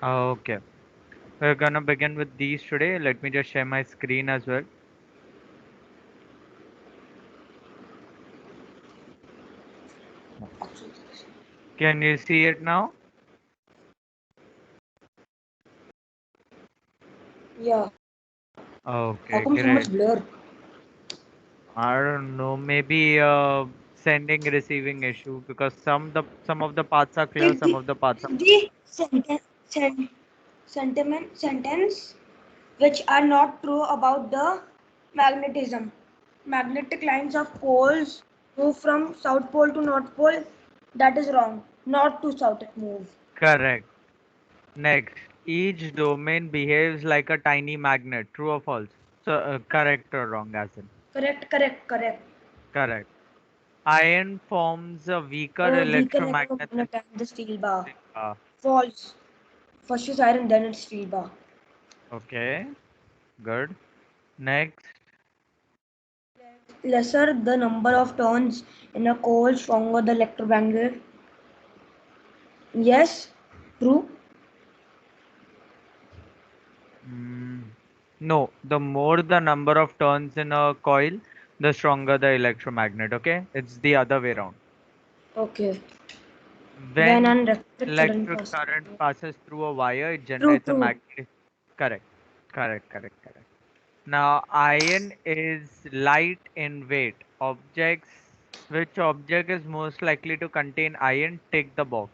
Okay. We're gonna begin with these today. Let me just share my screen as well. Can you see it now? Yeah. How Okay, come so great. much blur? I don't know, maybe sending receiving issue because some of the parts are clear, Take some the of the parts are take the sentence which are not true about the magnetism. Magnetic lines of poles move from south pole to north pole. That is wrong. North to south it moves. correct. Next, each domain behaves like a tiny magnet. True or false? So correct or wrong, as in Correct, correct, correct. correct. Iron forms a weaker Weaker electromagnetic. than the steel bar. Uh, False. First is iron, then it's steel bar. okay, good. Next, Lesser the number of turns in a coil, stronger the electromagnet. Yes, true. mm, no, the more the number of turns in a coil, the stronger the electromagnet. Okay, it's the other way around. Okay. When When electric current electric passes. current passes through a wire, it True, generates a true. magnetic. Correct, correct. Now, iron is light in weight. Objects, which object is most likely to contain iron? Tick the box.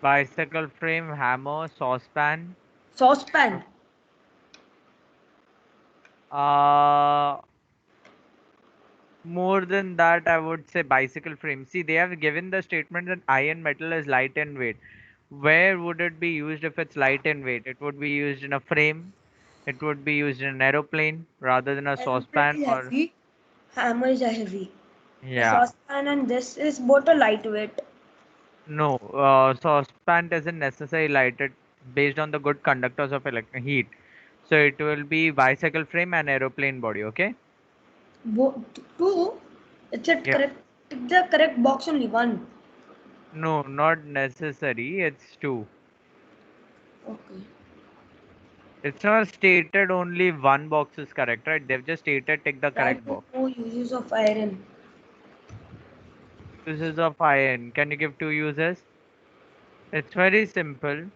Bicycle frame, hammer, saucepan. Saucepan. Uh, More than that, I would say bicycle frame. See, they have given the statement that iron metal is light in weight. Where would it be used if it's light in weight? It would be used in a frame. It would be used in an aeroplane rather than a Aeroplane saucepan is or heavy. Hammer is a heavy. The yeah. saucepan and this is both a lightweight. No, saucepan doesn't necessarily light it based on the good conductors of electric heat. So it will be bicycle frame and aeroplane body. Okay. Two. It's a Yeah. correct. Tick the correct box only one. No, not necessary. It's two. Okay. It's not stated only one box is correct, right? They've just stated take the Write correct two box. more uses of iron. Uses of iron. Can you give two uses? It's very simple.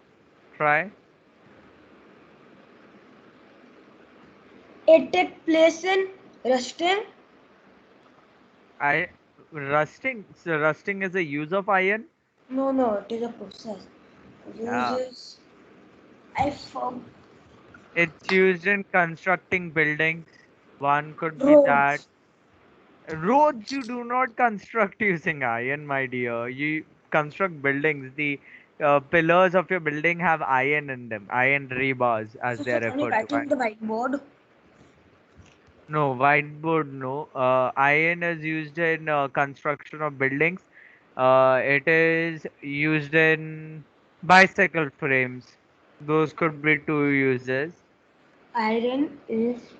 Try. It takes place in rusting. I rusting. So rusting is a use of iron. No, no, it is a process. Yeah. Uses. I forgot. It's used in constructing buildings. One could be that. Roads. Roads you do not construct using iron, my dear. You construct buildings. The pillars of your building have iron in them, iron rebars, as they So are can you referred to. write in the whiteboard? No, whiteboard, no. Iron is used in construction of buildings. It is used in bicycle frames. Those could be two uses. Iron is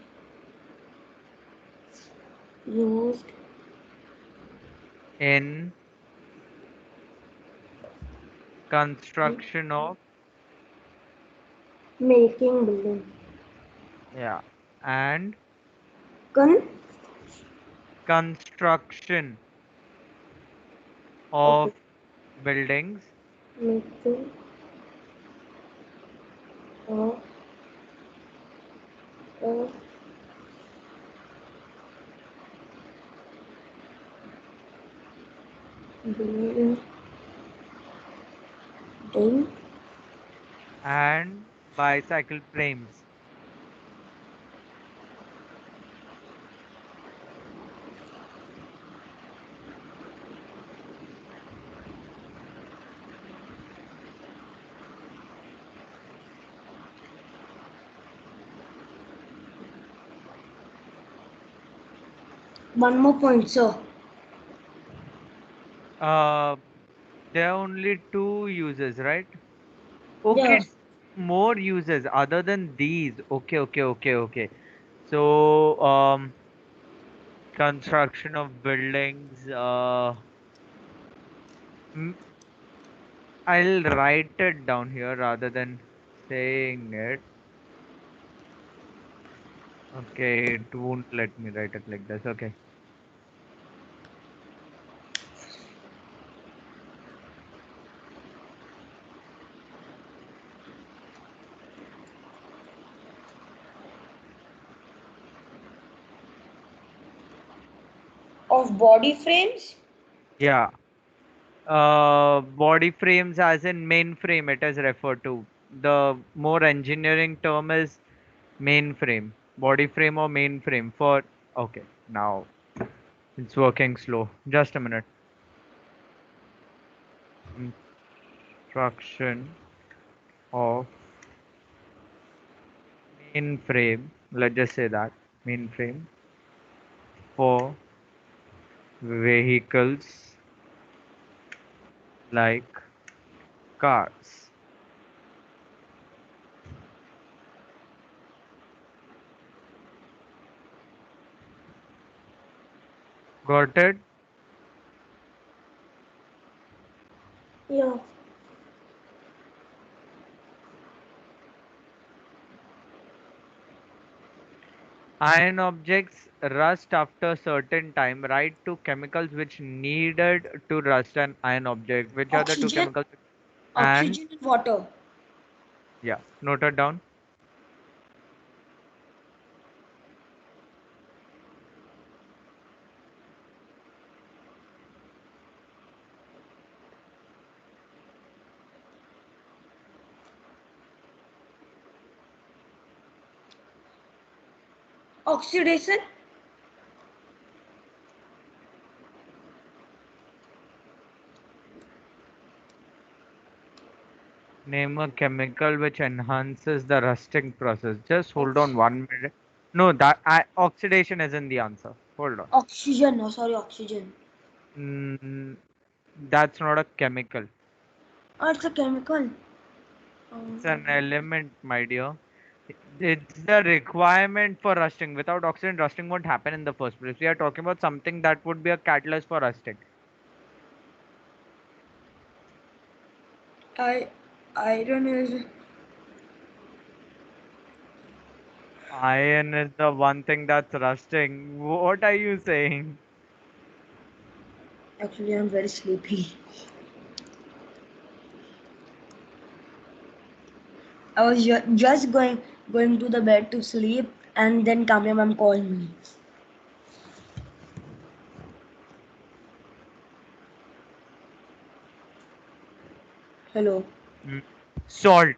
used In in construction of, making building. yeah, and Con. construction Okay. of buildings. Making of a building. And bicycle frames. One more point, sir. Uh, there are only two uses, right? Okay, Yes. more uses other than these. Okay. So, construction of buildings. Mm, I'll write it down here rather than saying it. Okay, it won't let me write it like this. Okay. Of body frames? Yeah. Body frames as in mainframe it is referred to. The more engineering term is mainframe. Body frame or mainframe for okay. Now it's working slow. Just a minute. Construction of mainframe. Let's just say that mainframe for vehicles like cars. Got it? Yeah. Iron objects rust after a certain time, right? To chemicals which needed to rust an iron object. Which are the two Oxygen, chemicals? And oxygen and water. yeah, noted down. Oxidation, Name a chemical which enhances the rusting process. Just hold on ox- 1 minute. No, oxidation isn't the answer. Hold on. oxygen. No, sorry, oxygen. Mm, that's not a chemical. Oh, it's a chemical. It's an element, my dear. It's the requirement for rusting. Without oxygen, rusting won't happen in the first place. We are talking about something that would be a catalyst for rusting. I, iron is. Iron is the one thing that's rusting. What are you saying? Actually, I'm very sleepy. I was just going to the bed to sleep, and then Kamya ma'am called me. Hello. Mm. Salt.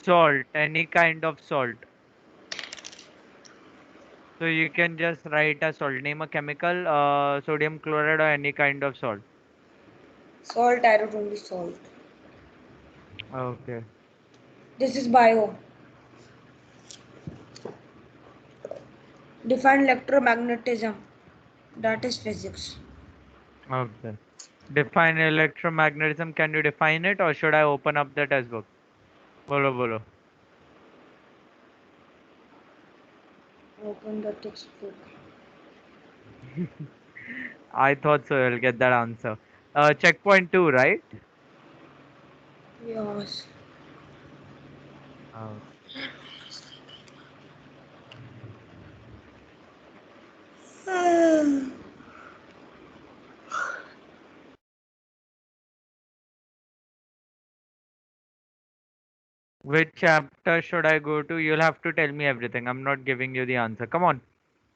Salt. Any kind of salt. So you can just write a salt. Name a chemical, sodium chloride or any kind of salt. Salt, I wrote only salt. Okay. This is bio. Define electromagnetism. That is physics. Okay. Define electromagnetism. Can you define it or should I open up the textbook? Bolo bolo. Open the textbook. I thought so. You'll get that answer. Checkpoint two, right? Yes. Uh, which chapter should I go to? You'll have to tell me everything. I'm not giving you the answer. Come on.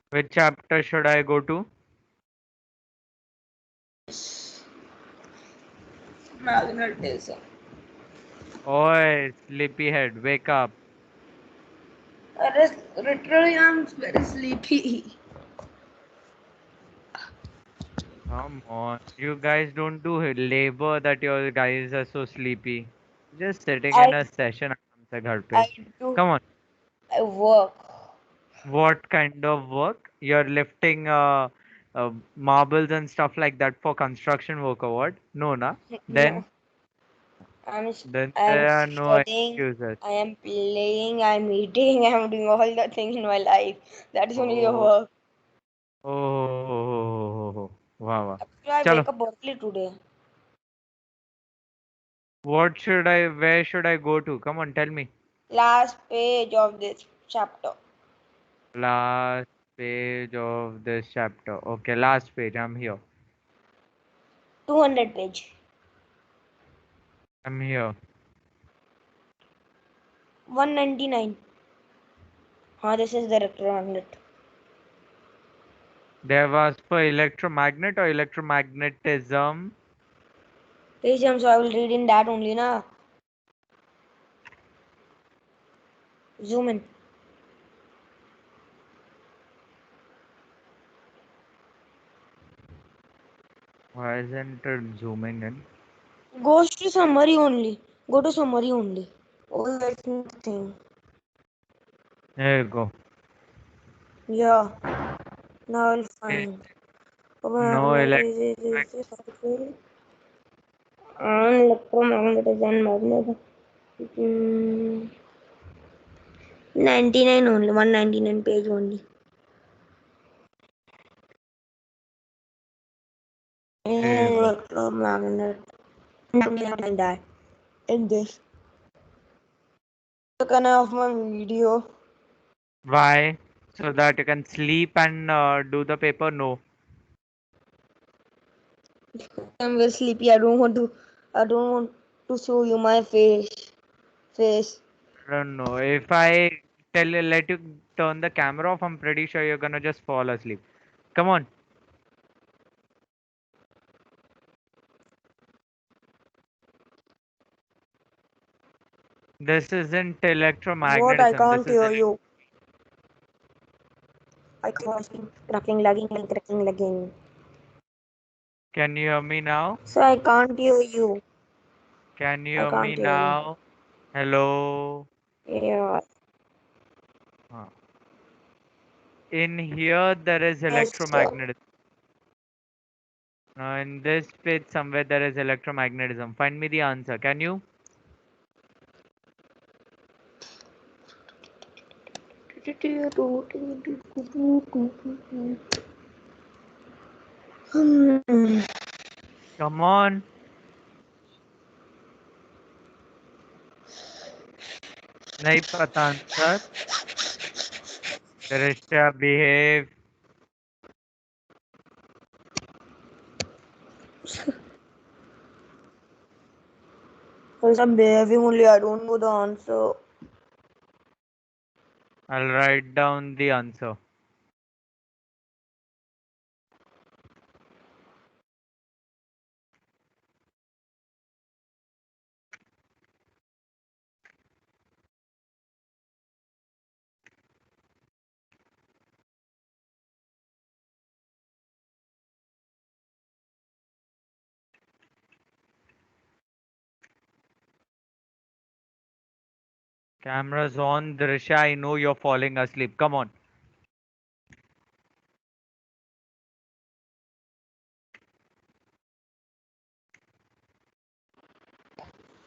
Which chapter should I go to? Magnetism. Oi, sleepyhead, wake up. Literally, I'm very sleepy. Come on. You guys don't do labor that your guys are so sleepy. Just sitting I in a session. आराम से घर पे. I do Come on. I work. What kind of work? You're lifting marbles and stuff like that for construction work or what? No, na? No, Then, I'm then I'm there are no studying. excuses. I am playing. I'm eating. I'm doing all the things in my life. That is only the Oh, work. oh, wow, wow. Actually, I चलो wake up early today. Where should I go to? Come on, tell me. Last page of this chapter. Last page of this chapter. Okay, last page. I'm here. 200 page. I'm here. 199. This is the electromagnet. They have asked for electromagnet or electromagnetism. Page, so I will read in that only, na. Zoom in. Why isn't it zooming in? Goes to summary only. Go to summary only. Oh, that's nothing. There you go. Yeah. Now I'll Eh, find. No Magnet is this article. And electromagnetism magnetism. 99 only. 199 page only. There you go. Electromagnet. Like that. In this. Can I off my video? Why? So that you can sleep and do the paper? No. I'm very sleepy. I don't want to show you my face. I don't know. If I let you turn the camera off, I'm pretty sure you're gonna just fall asleep. Come on. This isn't What? I electromagnetism. This can't is hear you. I can't cracking, lagging. Can you hear me now? So I can't hear you. Can you I hear can't me hear you. now? Hello. Yeah. Huh. In here there is Yes. electromagnetism. Now in this page somewhere there is electromagnetism. Find me the answer. Can you? Come on. नहीं पता answer. Drisha, behave. Because I'm behaving only. I don't know the answer. I'll write down the answer. Camera's on. Drisha, I know you're falling asleep. Come on.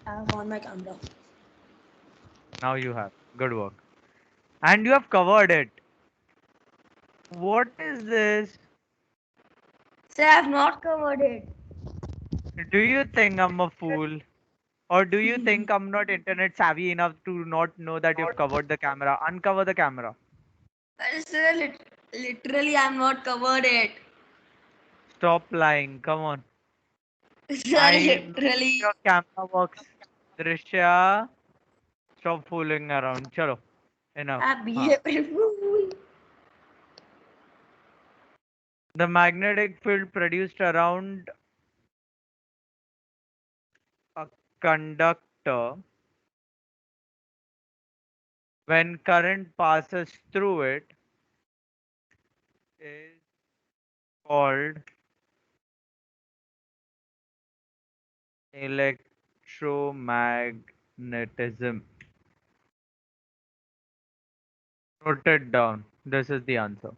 I'm on my camera. Now you have. Good work. And you have covered it. What is this? Sir, I have not covered it. Do you think I'm a fool? Or do you think I'm not internet savvy enough to not know that you've covered the camera? Uncover the camera. Sir, literally, I'm not covered it. Stop lying. Come on. Sir, I know literally. your camera works. Drisha, stop fooling around. Chalo. Enough. I'm Huh. behaving. The magnetic field produced around a conductor when current passes through it is called electromagnetism. Note it down. This is the answer.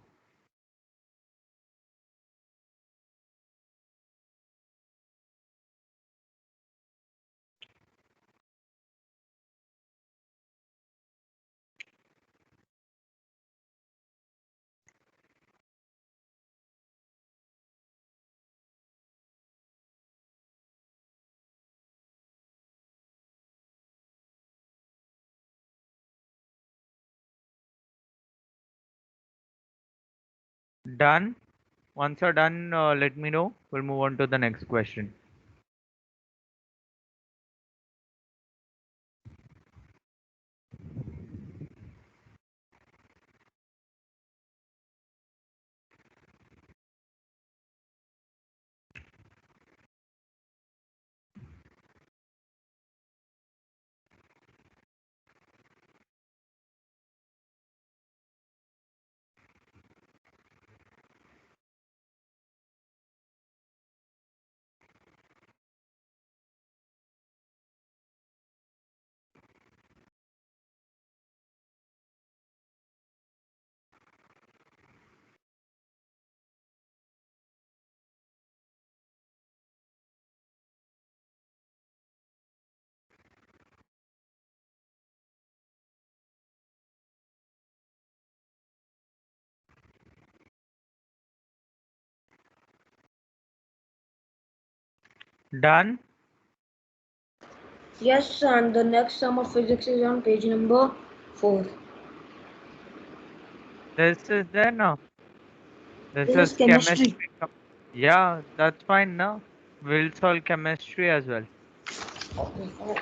Done. Once you're done, let me know. We'll move on to the next question. Done. Yes, and the next sum of physics is on page number 4. This is there now. This This is is chemistry. chemistry. Yeah, that's fine now. We'll solve chemistry as well. Okay, fine.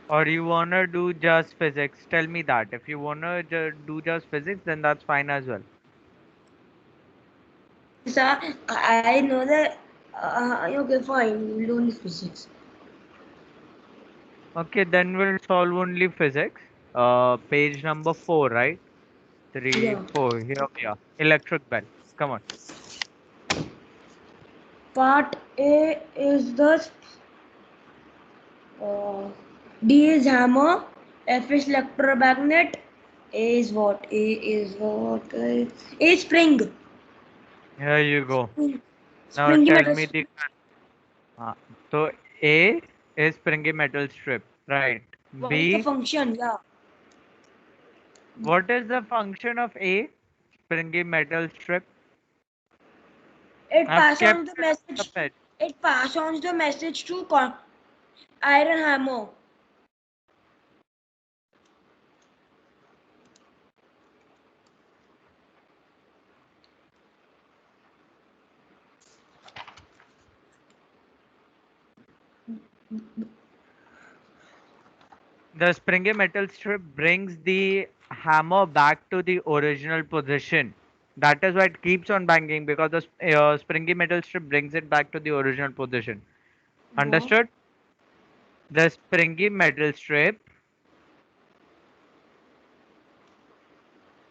Or you wanna do just physics? Tell me that. If you wanna do just physics, then that's fine as well. Sir, I know that. Okay, fine. We'll do only physics. Okay, then we'll solve only physics. Page number 4, right? Three, Yeah. 4. Here we are. Electric bell. Come on. Part A is the uh, D is hammer, F is electromagnet, A is what? A is what? A is spring. Here you go. Spring. Now Springy tell metal me strip. the. So A is springy metal strip, right? What is the B. function? Yeah. What is the function of A? Springy metal strip. It I've pass kept on the it on the message. page. It pass on the message to iron hammer. The springy metal strip brings the hammer back to the original position. That is why it keeps on banging because the springy metal strip brings it back to the original position. What? Understood? The springy metal strip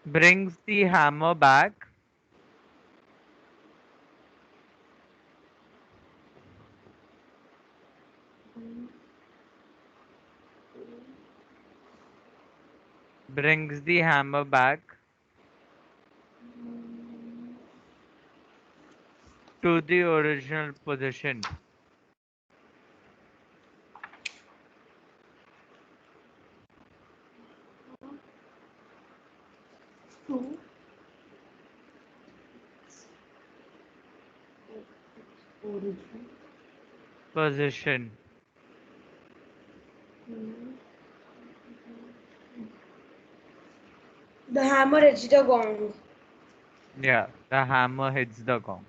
brings the hammer back brings the hammer back to the original position. Two. Origin. Position. The hammer hits the gong. Yeah, the hammer hits the gong.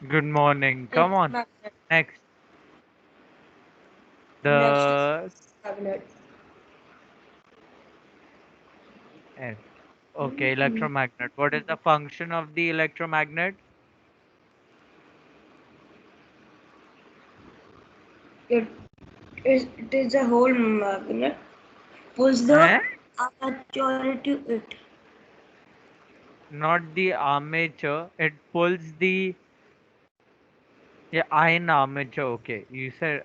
Good morning. Come on. Electromagnet. Next. Next is The magnet. F. Okay, electromagnet. What is the function of the electromagnet? It it is a whole magnet. Pulls the Eh? armature to it. Not the armature. It pulls the, yeah, iron armature. Okay, you said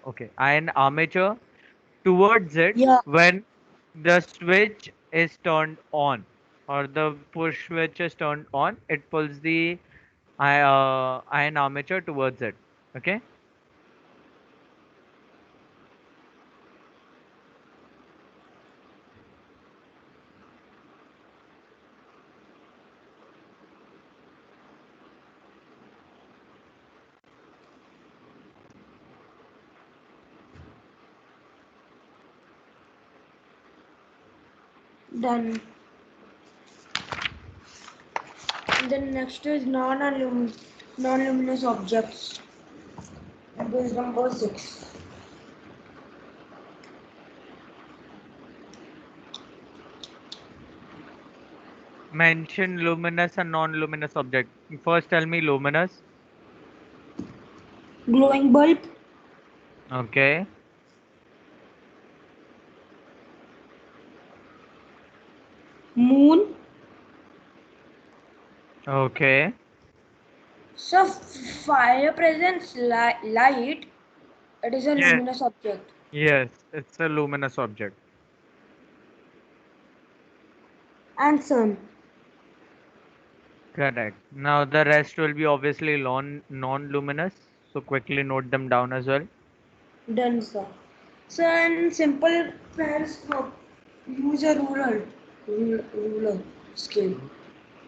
okay. Iron armature towards it Yeah. when the switch is turned on or the push switch is turned on. It pulls the iron armature towards it. Okay. Done. And then next is non-luminous objects. That is number 6. Mention luminous and non-luminous object. First, tell me luminous. Glowing bulb, Okay. moon. Okay. So fire presents light. It is a Yes. luminous object. Yes, it's a luminous object. And sun. Correct. Now the rest will be obviously non-luminous. So quickly note them down as well. Done, sir. So in simple plans, use a ruler scale.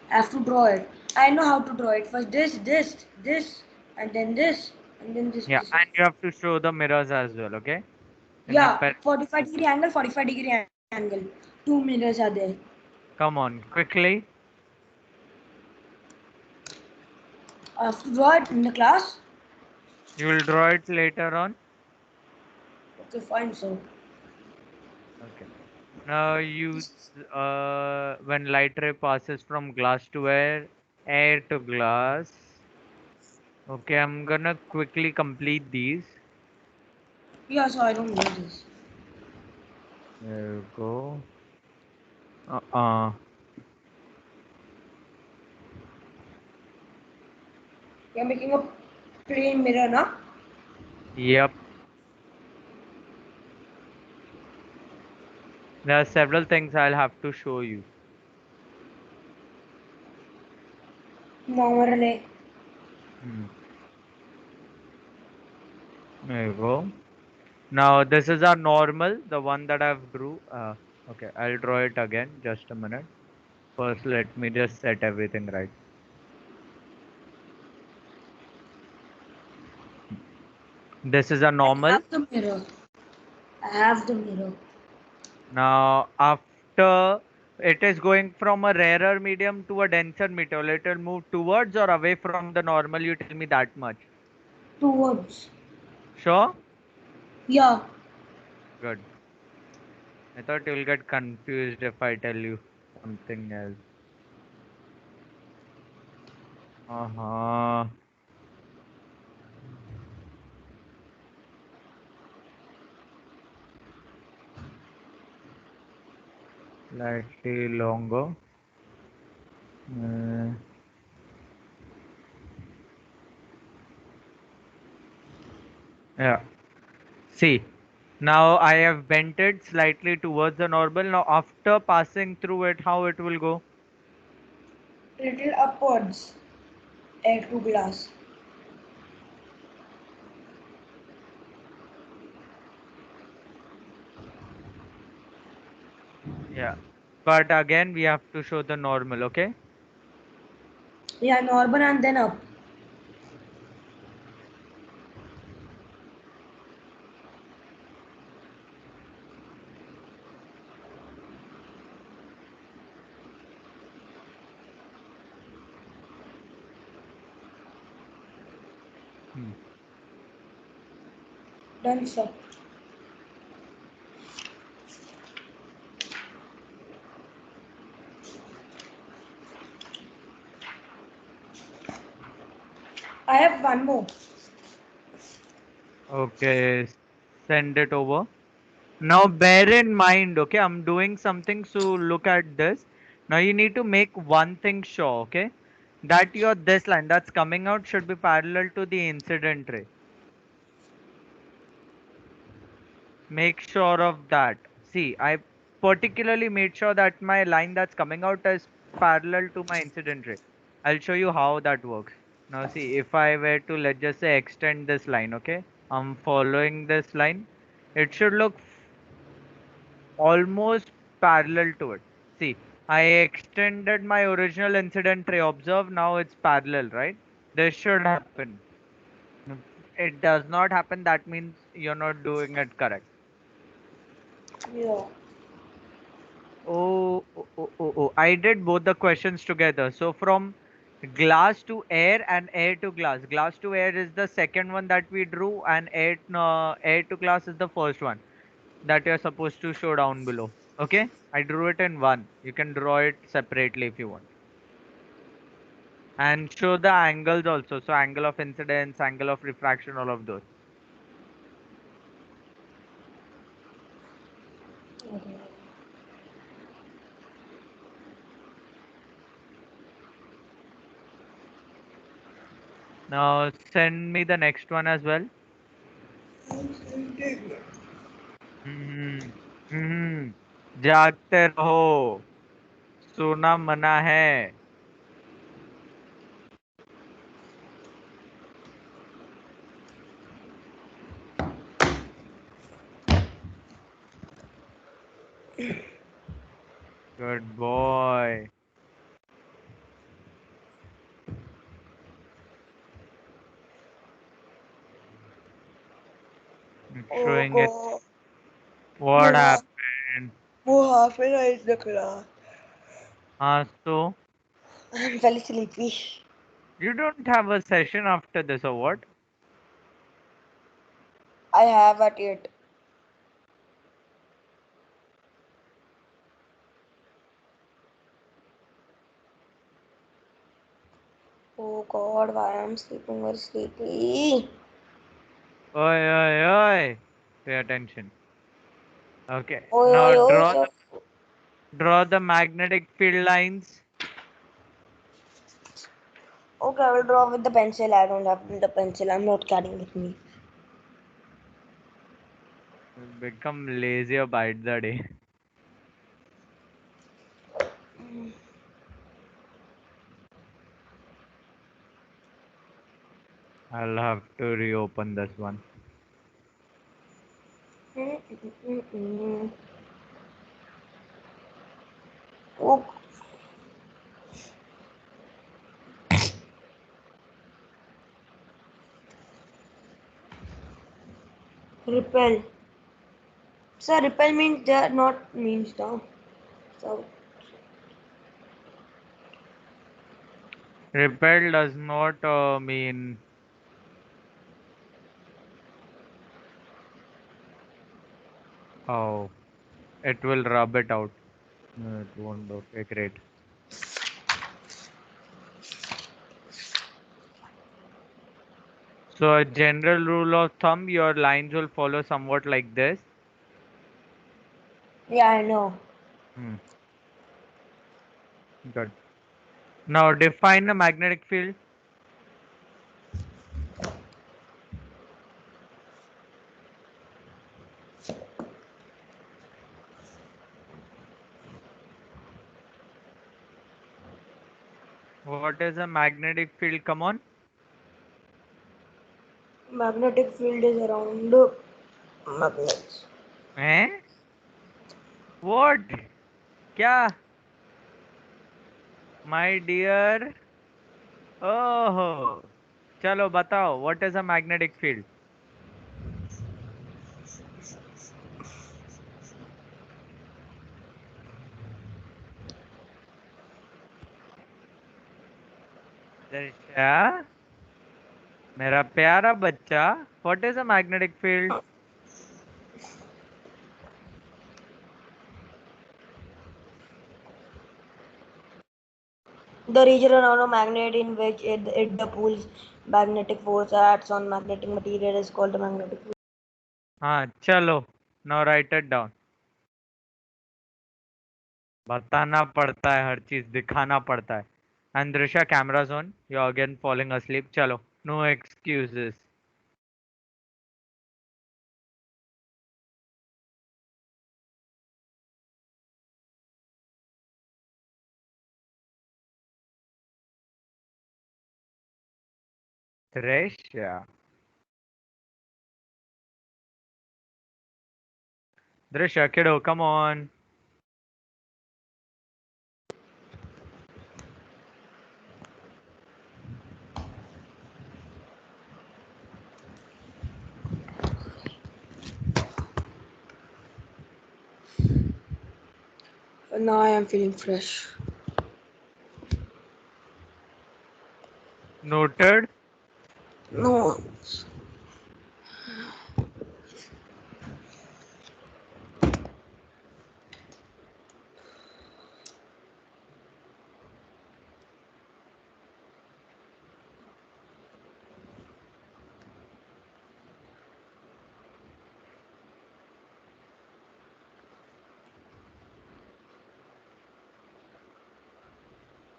I have to draw it. I know how to draw it. First this, and then this, and then this. Yeah, and you have to show the mirrors as well, okay? In a Yeah, pair. 45-degree angle, 45-degree angle. Two mirrors are there. Come on, quickly. I have to draw it in the class. You will draw it later on. Okay, fine, sir. Okay. Now use when light ray passes from glass to air to glass. Okay, I'm gonna quickly complete these. Yeah, so I don't know this. There you go. Uh-uh. You're making a plain mirror, na? Yep. There are several things I'll have to show you. Normally. Hmm. There you go. Now this is our normal, the one that I've drew. Okay, I'll draw it again. Just a minute. First, let me just set everything right. This is a I normal. have the mirror. I have the mirror. Now, after it is going from a rarer medium to a denser medium, it will move towards or away from the normal. You tell me that much. Towards. Sure? Yeah. Good. I thought you'll get confused if I tell you something else. Uh-huh. Slightly longer. Uh, yeah. See, now I have bent it slightly towards the normal. Now, after passing through it, how it will go? Little upwards. Air to glass. Yeah. But again, we have to show the normal, okay? Yeah, normal and then up. Hmm. Done, sir. I have one more. Okay, send it over. Now, bear in mind, okay, I'm doing something, so look at this. Now, you need to make one thing sure, okay? That your this line that's coming out should be parallel to the incident ray. Make sure of that. See, I particularly made sure that my line that's coming out is parallel to my incident ray. I'll show you how that works. Now, see, if I were to, let's just say, extend this line, okay? I'm following this line. It should look almost parallel to it. See, I extended my original incident ray. Observe, now it's parallel, right? This should happen. If it does not happen, that means you're not doing it correct. Yeah. Oh. I did both the questions together. So from glass to air and air to glass. Glass to air is the second one that we drew, and air to glass is the first one that you're supposed to show down below. Okay? I drew it in one. You can draw it separately if you want. And show the angles also. So angle of incidence, angle of refraction, all of those. Okay. Now send me the next one as well. हम्म जागते रहो सोना मना है good boy Oh showing it God. what मुँह happened मुँह half an eyes दिख रहा. हाँ so I'm very sleepy. you don't have a session after this or what I have at it. Oh God, why I'm sleeping very sleepy. oi pay attention okay Oi, now oi, oi, draw the magnetic field lines okay, I will draw with the pencil. I don't have the pencil. I'm not carrying with me. become lazier by the day I'll have to reopen this one Oh, repel. So repel means they are not means down. So repel does not mean oh it will rub it out no, it won't okay great so a general rule of thumb, your lines will follow somewhat like this. yeah, I know. Hmm, good. Now define a magnetic field. What is a magnetic field? Come on. Magnetic field is around magnets. Eh? What? क्या? My dear. Oh. चलो बताओ. What is a magnetic field? दर्शा मेरा प्यारा बच्चा. What is a magnetic field? The region around a magnet in which it the pool's magnetic force acts on magnetic material is called a magnetic field. हाँ चलो. Now write it down. बताना पड़ता है हर चीज दिखाना पड़ता है and Drisha cameras on you're again falling asleep चलो no excuses Drisha Drisha kiddo come on Now I am feeling fresh. Noted. No.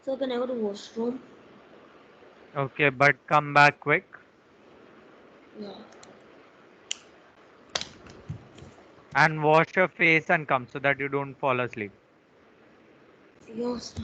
So can I go to washroom? Okay, but come back quick Yeah. and wash your face and come so that you don't fall asleep. Yes.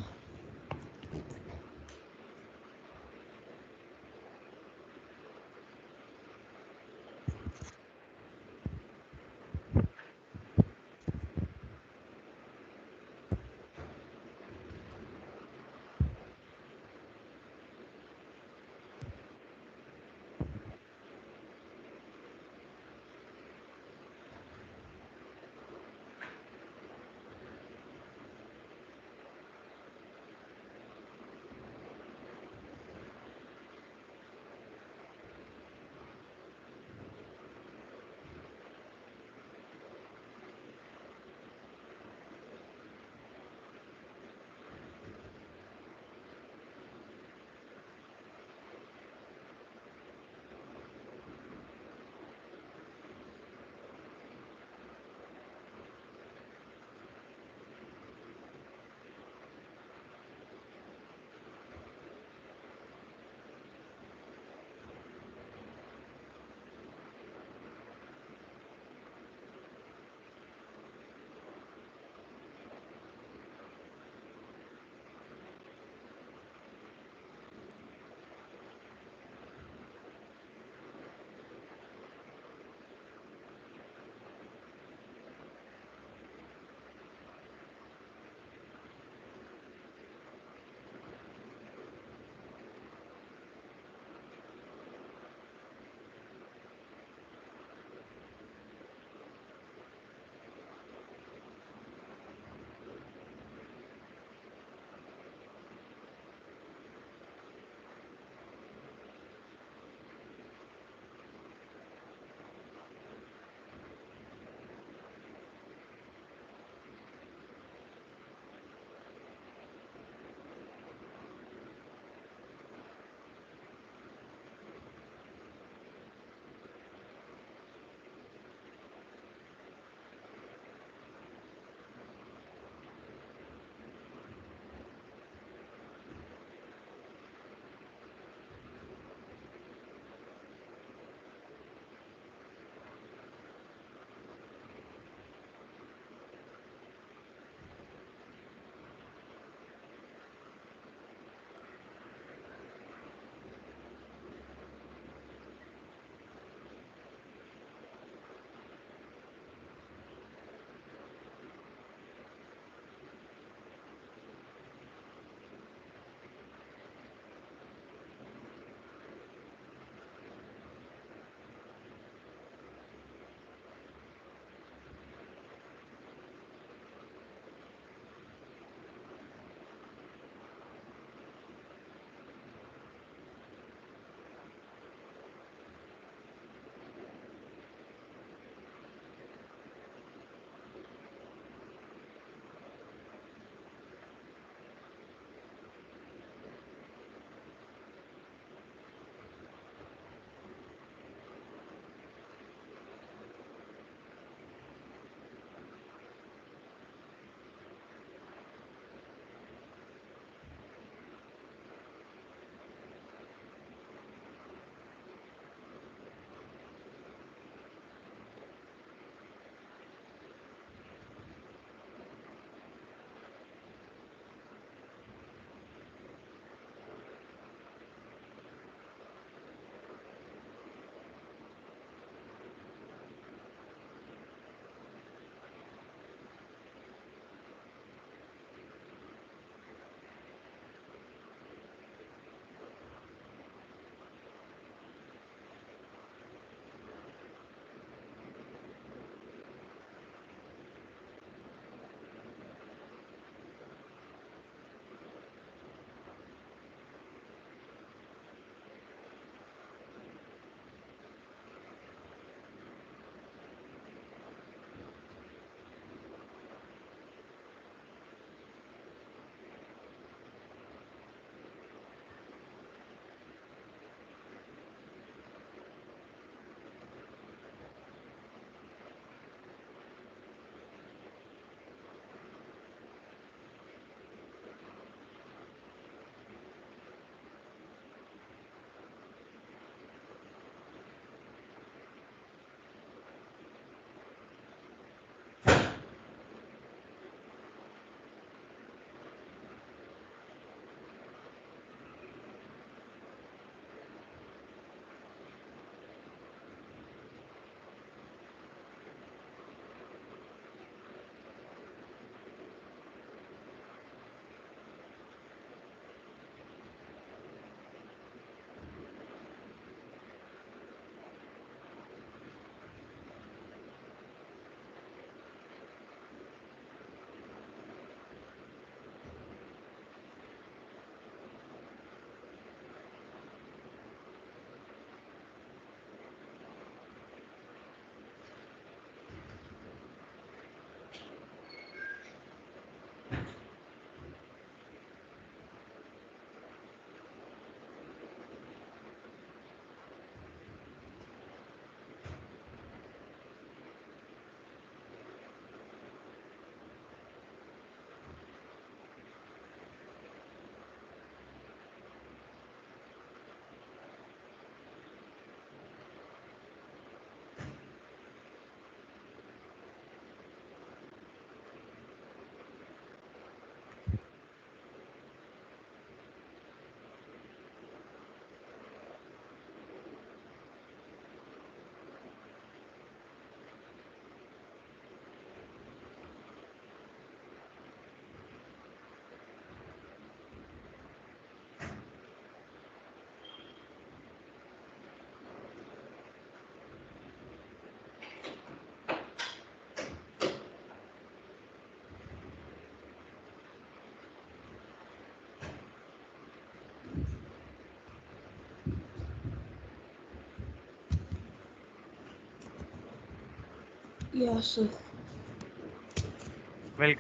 Yeah, sir.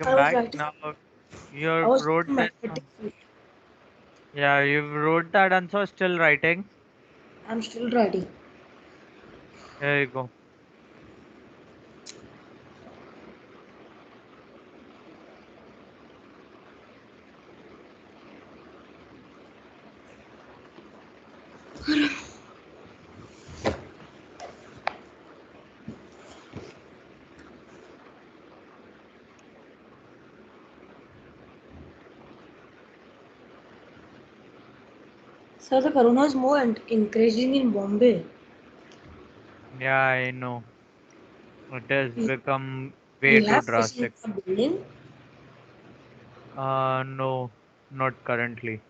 I Welcome was back. writing. Now I you was wrote writing this. magnetic field. Yeah, you wrote that answer. Still writing. I'm still writing. There you go. So the corona is more increasing in Bombay. Yeah, I know. It has You, become way you too have facing drastic. a building. No, not currently.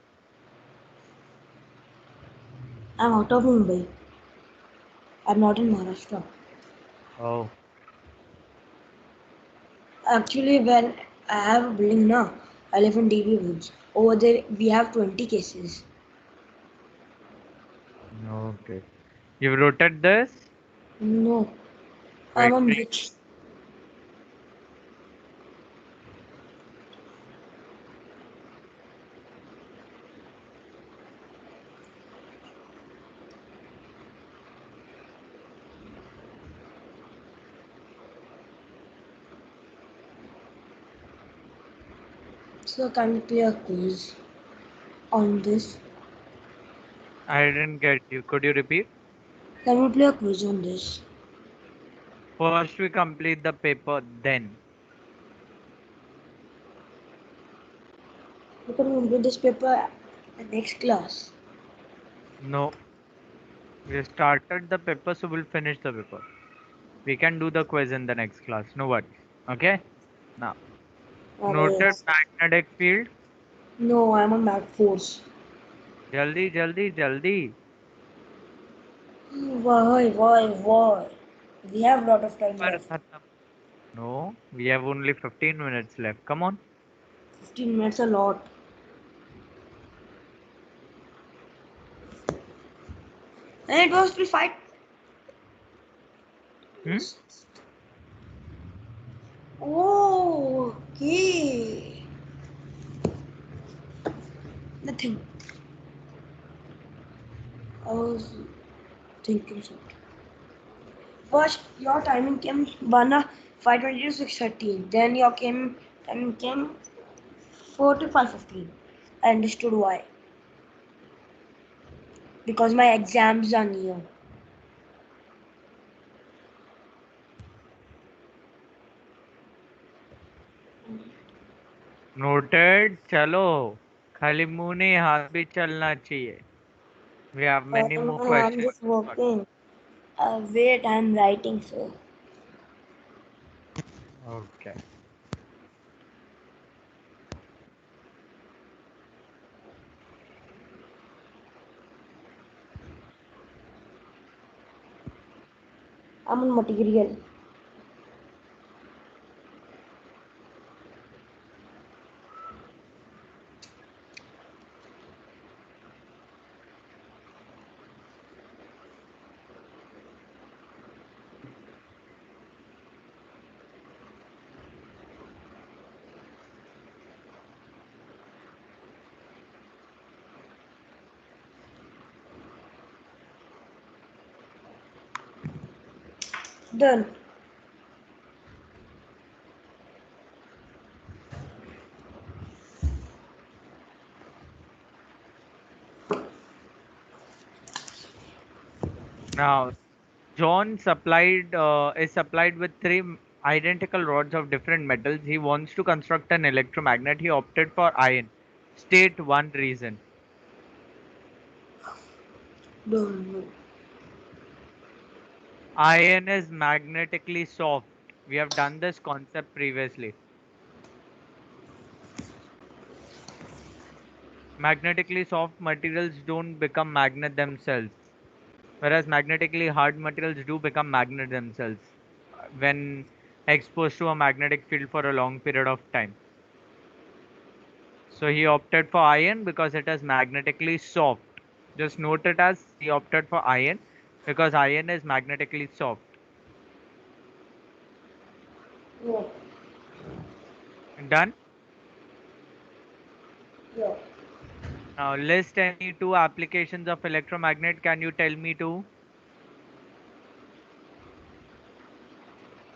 I'm out of Mumbai. I'm not in Maharashtra. Oh, Actually, when I have a building now, I live in DB Woods. Over there, we have 20 cases. okay. You wrote this? No, I'm on Wait. which? So can you play a quiz on this? I didn't get you. Could you repeat? Can we play a quiz on this? First, we complete the paper, then. We can complete this paper at next class. No, we started the paper, so we'll finish the paper. We can do the quiz in the next class. No worries. Okay? Now, noted Yes. magnetic field. No, I'm on Mac Force. Jaldi, jaldi, jaldi. Why? We have a lot of time पर left. खत्म. No, we have only 15 minutes left. Come on. 15 minutes a lot. And it was to fight. Hmm? Oh, okay. Nothing. I was thinking something. First, your timing came Bana 5:20 to 6:30. Then your timing came 4 to 5:15. I understood why. Because my exams are near. Noted. चलो. खाली मुंह नहीं हाथ भी चलना चाहिए. We have many more I'm questions. just working. Wait, I'm writing, sir. Okay. I'm on material. Done. Now, John is supplied with identical rods of different metals. He wants to construct an electromagnet. He opted for iron. State one reason. Done. Iron is magnetically soft. We have done this concept previously. Magnetically soft materials don't become magnet themselves, whereas magnetically hard materials do become magnet themselves when exposed to a magnetic field for a long period of time. So he opted for iron because it is magnetically soft. Just note it as he opted for iron because iron is magnetically soft. Yeah. Done. Yeah. Now list any two applications of electromagnet. Can you tell me two?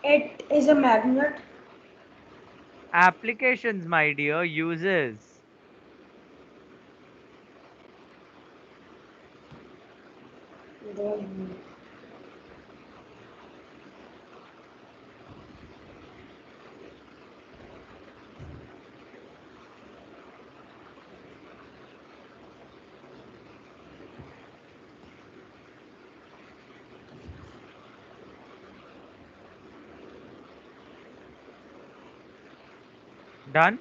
It is a magnet. Applications, my dear, uses. Then Done.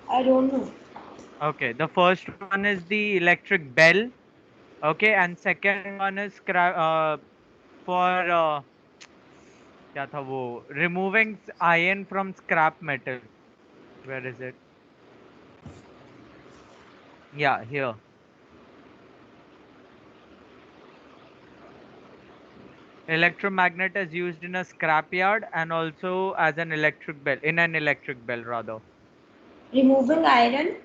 I don't know. Okay, the first one is the electric bell. Okay, and second one is for क्या था वो removing iron from scrap metal. Where is it? Yeah, here. Electromagnet is used in a scrapyard and also as an electric bell, in an electric bell rather. Removing iron.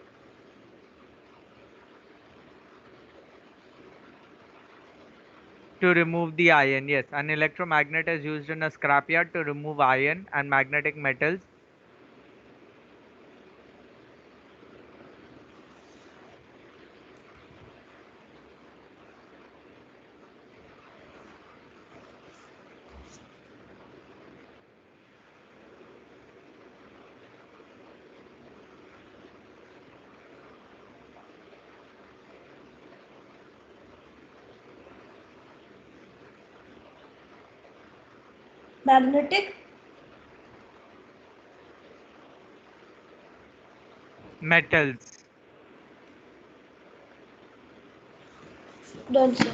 To remove the iron, yes. An electromagnet is used in a scrapyard to remove iron and magnetic metals. Magnetic. Metals. Don't say.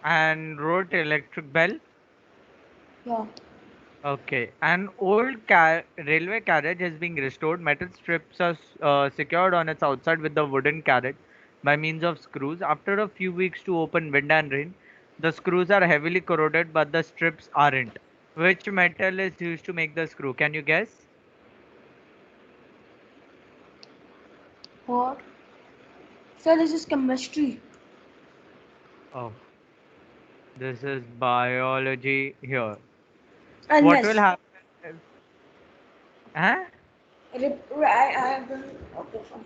And wrote electric bell. Yeah. Okay. An old railway carriage is being restored. Metal strips are secured on its outside with the wooden carriage by means of screws. After a few weeks to open wind and rain, the screws are heavily corroded, but the strips aren't. Which metal is used to make the screw? Can you guess? What? So this is chemistry. Oh, this is biology here. What will Unless. happen if, huh? I have done. Okay, fine.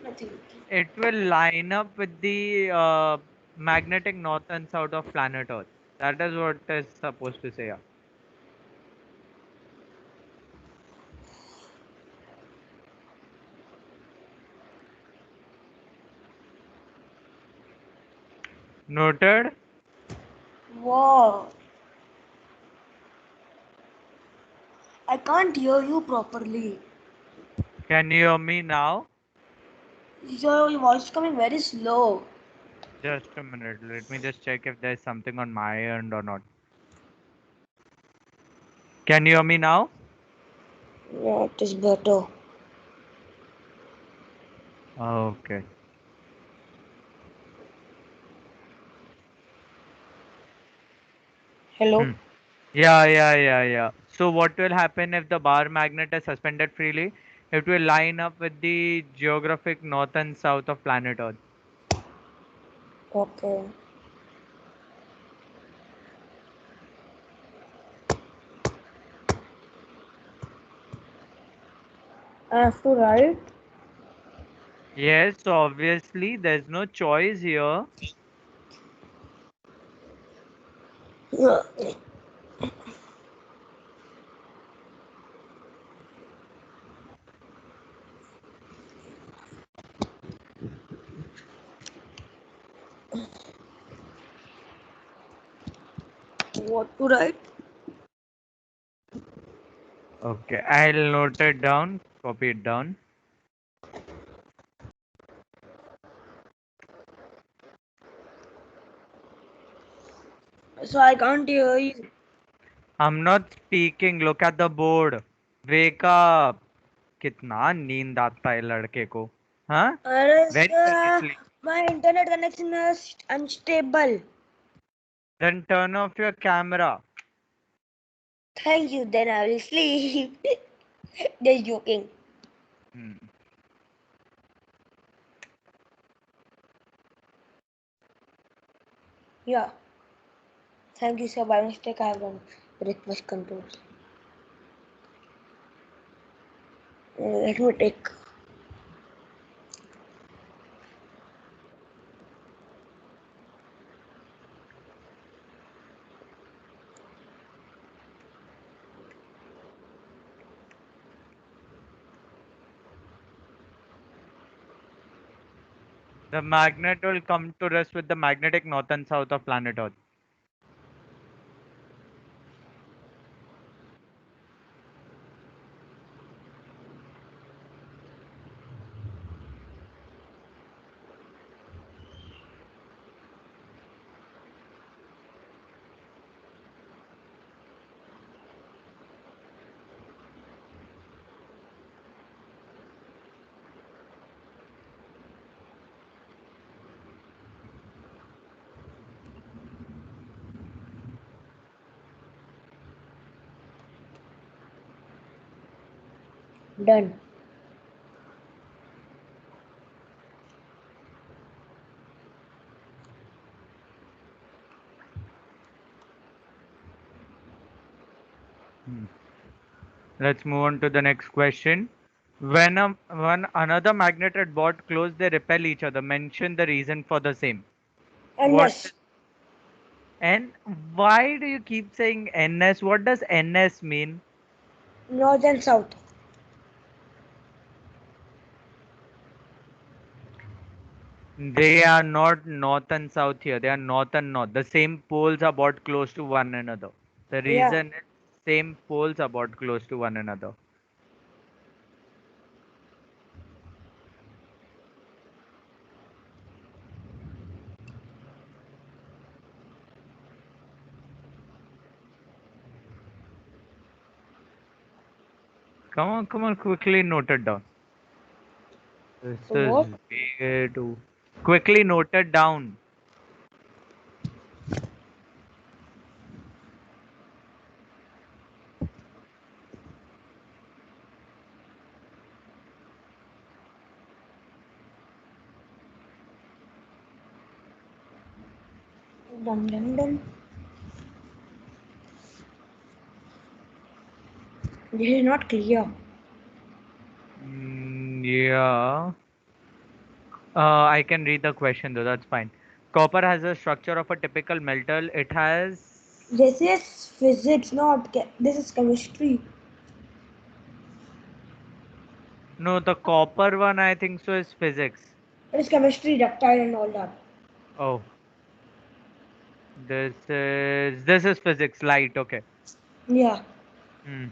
Nothing. It will line up with the magnetic north and south of planet Earth. That is what is supposed to say. Yeah. Noted. Wow. I can't hear you properly. Can you hear me now? Your voice is coming very slow. Just a minute. Let me just check if there's something on my end or not. Can you hear me now? Yeah, it is better. Okay. Hello? Hmm. Yeah. So what will happen if the bar magnet is suspended freely? It will line up with the geographic north and south of planet Earth. Okay. I have to write. Yes, so obviously there's no choice here. What to write? Okay, I'll note it down, copy it down. So I can't hear you. I'm not speaking, look at the board. Wake up. कितना नींद आता है लड़के को हाँ अरे very very sir, sleep my internet connection is unstable. Then turn off your camera. Thank you. Then I will sleep. Just joking. Hmm. Yeah. Thank you, sir. By mistake, I have done request controls. Let me take. The magnet will come to rest with the magnetic north and south of planet Earth. Done. Hmm. Let's move on to the next question. When another magnet at bought close, they repel each other. Mention the reason for the same. And What yes, and why do you keep saying NS? What does NS mean? north and south. They are not north and south here. They are north and north. The same poles are brought close to one another. The Yeah. reason is same poles are brought close to one another. Come on, quickly note it down. This What? is way too quickly note it down. Done, done, done. This is not clear. Yeah. I can read the question though. That's fine. Copper has a structure of a typical metal. It has This is physics, not this is chemistry. no. The copper one, I think so, is physics. It is chemistry, ductile, and all that. Oh, this is physics. Light. Okay. Yeah. Hmm.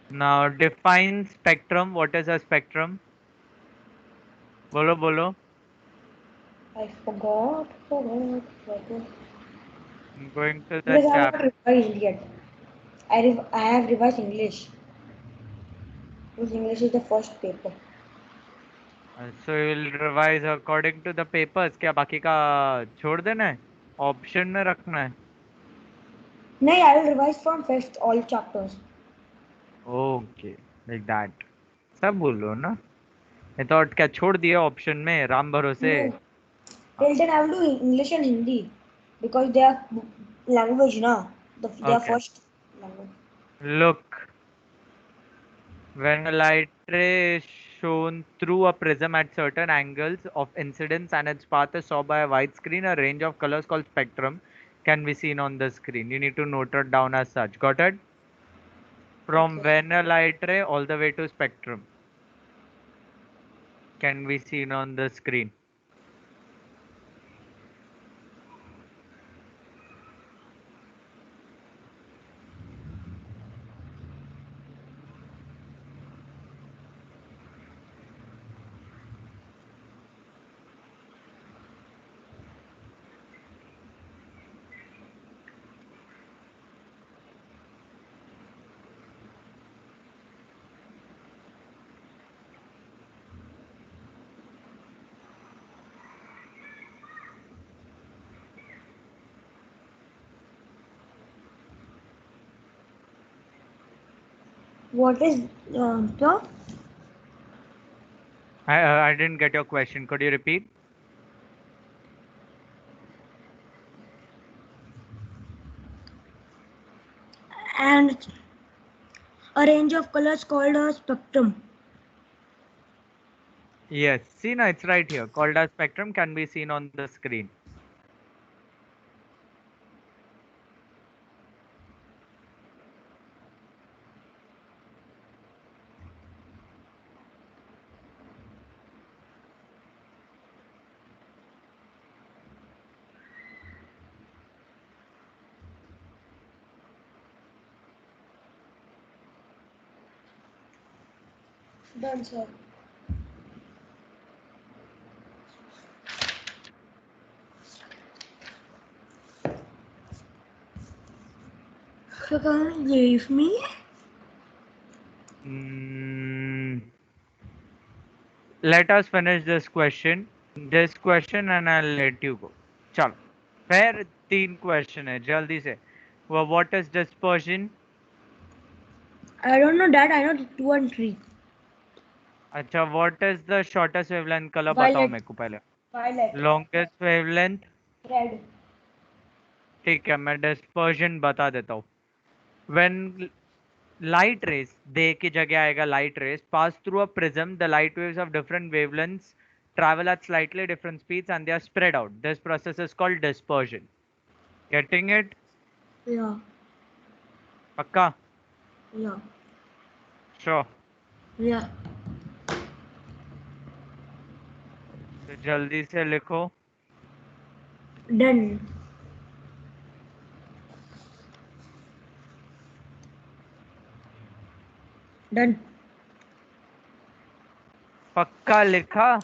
Now define spectrum. What is a spectrum? Bolo bolo. I forgot. I'm going to the Because I have chap. not revised yet. I have revised English. Because English is the first paper. So you'll revise according to the papers. क्या बाकी का छोड़ देना है? Option में रखना है. No, I will revise from first all chapters. Okay, like that. सब बोलो ना. I thought क्या छोड़ दिया ऑप्शन में राम भरोसे. No. Till then I will do English and Hindi. Because they are language now. They are Okay. first language. Look, when a light ray is shown through a prism at certain angles of incidence and its path is saw by a wide screen, a range of colors called spectrum can be seen on the screen. You need to note it down as such. Got it? From Okay. when a light ray all the way to spectrum can be seen on the screen. What is the I didn't get your question. Could you repeat? and a range of colors called a spectrum? Yes. See, now it's right here. Called as spectrum can be seen on the screen. Done, sir. You can't leave me. Mm, let us finish this question and I'll let you go. चलो फिर 3 question है जल्दी से. Well, what is dispersion? I don't know that. I know 2 and 3. अच्छा, what is the shortest wavelength color? बताओ Violet. मेरे को पहले. Violet. Longest wavelength. Red. ठीक है, मैं dispersion बता देता हूँ. When light rays, दे की जगह आएगा light rays, pass through a prism, the light waves of different wavelengths travel at slightly different speeds and they are spread out. This process is called dispersion. Getting it? Yeah. पक्का? Yeah. Sure. Yeah. तो जल्दी से लिखो. Done. Done. पक्का लिखा?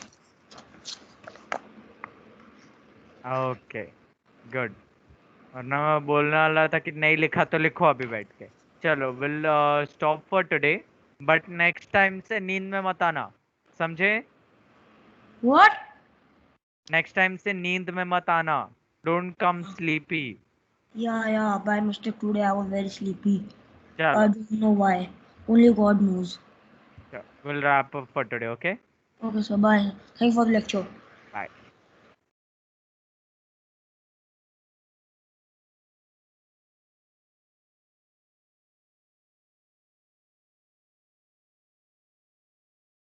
Okay, good. वरना मैं बोलने वाला था कि नहीं लिखा तो लिखो अभी बैठ के. चलो, will stop for today, but next time से नींद में मत आना, समझे? What? नेक्स्ट टाइम से नींद में मत आना. Don't come sleepy. Yeah. By mistake today I was very sleepy. I चलो, don't know why. Only God knows. Will wrap up for today. Okay. Okay, so bye. Thank you for the lecture.